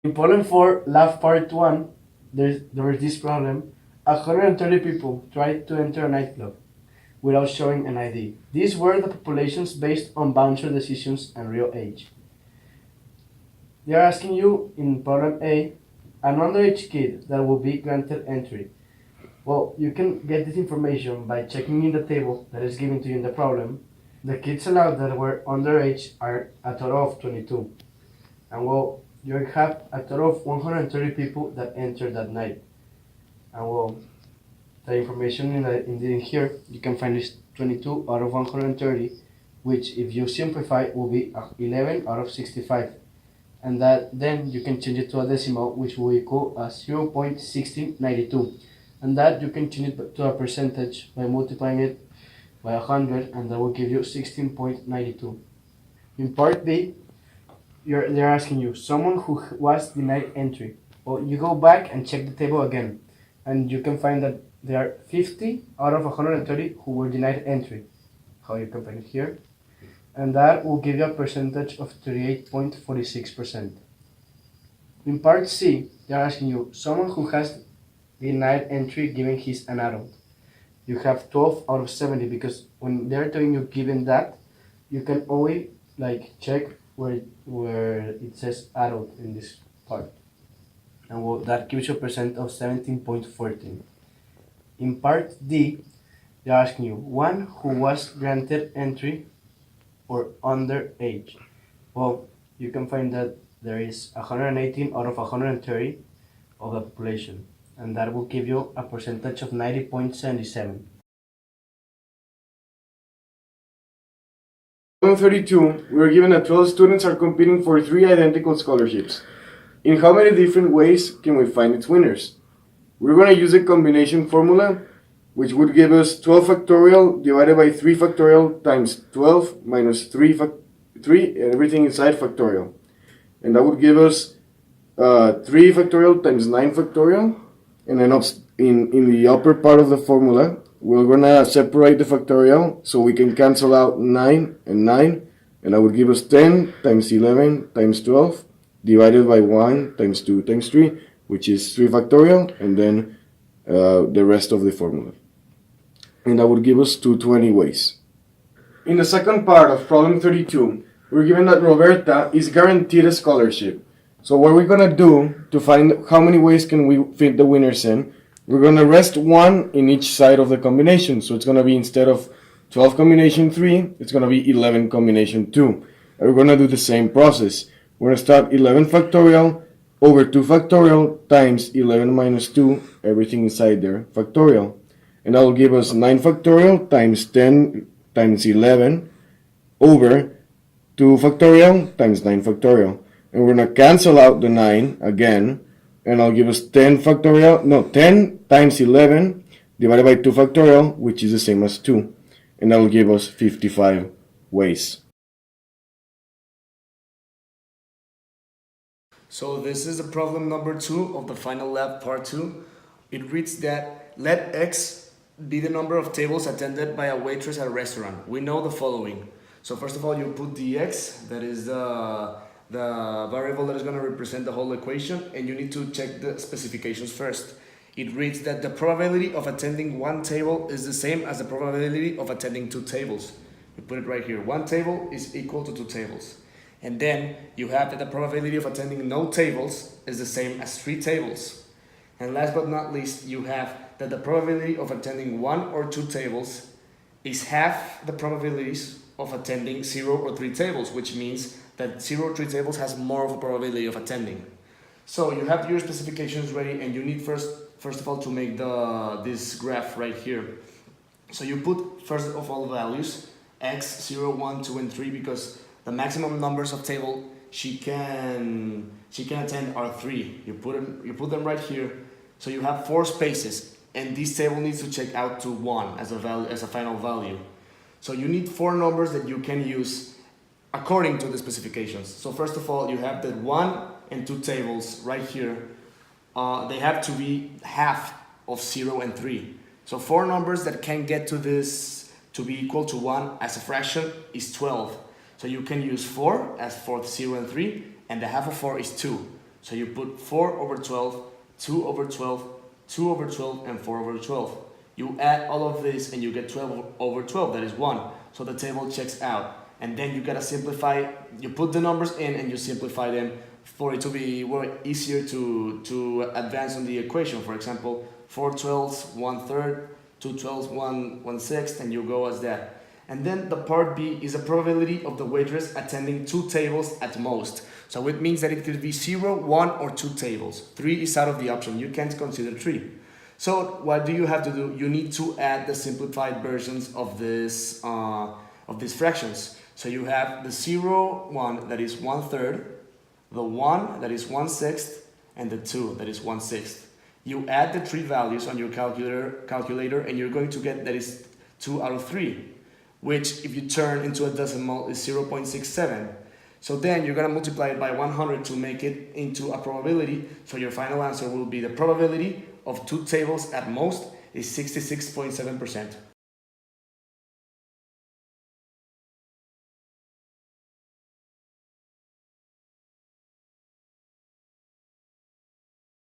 In Problem 4, Lab Part 1, there was this problem. 130 people tried to enter a nightclub without showing an ID. These were the populations based on bouncer decisions and real age. They are asking you in Problem A, an underage kid that will be granted entry. Well, you can get this information by checking in the table that is given to you in the problem. The kids allowed that were underage are a total of 22. And well, you have a total of 130 people that entered that night. And well, the information in here, you can find is 22 out of 130, which if you simplify will be 11 out of 65. And that then you can change it to a decimal, which will equal 0.1692. And that you can change it to a percentage by multiplying it by 100, and that will give you 16.92. In part B, they're asking you, someone who was denied entry. Well, you go back and check the table again, and you can find that there are 50 out of 130 who were denied entry. How you can find it here. And that will give you a percentage of 38.46%. In part C, they're asking you, someone who has denied entry given he's an adult. You have 12 out of 70 because when they're telling you given that, you can only check where it says adult in this part. And well, that gives you a percent of 17.14. In part D, they're asking you, one who was granted entry or underage. Well, you can find that there is 118 out of 130 of the population, and that will give you a percentage of 90.77. Problem 32, we are given that 12 students are competing for 3 identical scholarships. In how many different ways can we find its winners? We're going to use a combination formula, which would give us 12 factorial divided by 3 factorial times 12 minus 3 and everything inside factorial. And that would give us 3 factorial times 9 factorial. And then in the upper part of the formula, we're going to separate the factorial so we can cancel out 9 and 9. And that would give us 10 times 11 times 12 divided by 1 times 2 times 3, which is 3 factorial, and then the rest of the formula. And that would give us 220 ways. In the second part of problem 32, we're given that Roberta is guaranteed a scholarship. So what we're going to do to find how many ways can we fit the winners in, we're going to rest 1 in each side of the combination. So it's going to be, instead of 12 combination 3, it's going to be 11 combination 2. And we're going to do the same process. We're going to start 11 factorial over 2 factorial times 11 minus 2, everything inside there, factorial. And that will give us 9 factorial times 10 times 11 over 2 factorial times 9 factorial. And we're going to cancel out the 9 again, and I'll give us 10 times 11 divided by 2 factorial, which is the same as 2. And that will give us 55 ways. So this is the problem number 2 of the final lab part 2. It reads that let X be the number of tables attended by a waitress at a restaurant. We know the following. So first of all, you put the X, that is the variable that is going to represent the whole equation, and you need to check the specifications first. It reads that the probability of attending 1 table is the same as the probability of attending 2 tables. We put it right here. 1 table is equal to 2 tables. And then you have that the probability of attending no tables is the same as 3 tables. And last but not least, you have that the probability of attending 1 or 2 tables is half the probabilities of attending 0 or 3 tables, which means that 0 or 3 tables has more of a probability of attending. So you have your specifications ready, and you need first of all to make this graph right here. So you put first of all values, x, 0, 1, 2, and 3, because the maximum numbers of table she can attend are 3. You put them right here. So you have 4 spaces, and this table needs to check out to 1 as a final value. So you need 4 numbers that you can use according to the specifications. So first of all, you have that 1 and 2 tables right here. They have to be half of 0 and 3. So 4 numbers that can get to this to be equal to 1 as a fraction is 12. So you can use 4 as for 0 and 3, and the half of 4 is 2. So you put 4 over 12, 2 over 12, 2 over 12, and 4 over 12. You add all of this and you get 12 over 12, that is 1. So the table checks out. And then you gotta simplify, you put the numbers in and you simplify them for it to be easier to advance on the equation. For example, 4 twelfths, 1/3, 2 twelfths, 1/6, and you go as that. And then the part B is a probability of the waitress attending 2 tables at most. So it means that it could be 0, 1, or 2 tables. 3 is out of the option. You can't consider 3. So what do you have to do? You need to add the simplified versions of these fractions. So you have the 0, 1, that is 1/3, the 1, that is 1/6, and the 2, that is 1/6. You add the 3 values on your calculator and you're going to get that is 2 out of 3, which if you turn into a decimal is 0.67. So then you're going to multiply it by 100 to make it into a probability. So your final answer will be the probability of 2 tables at most is 66.7%.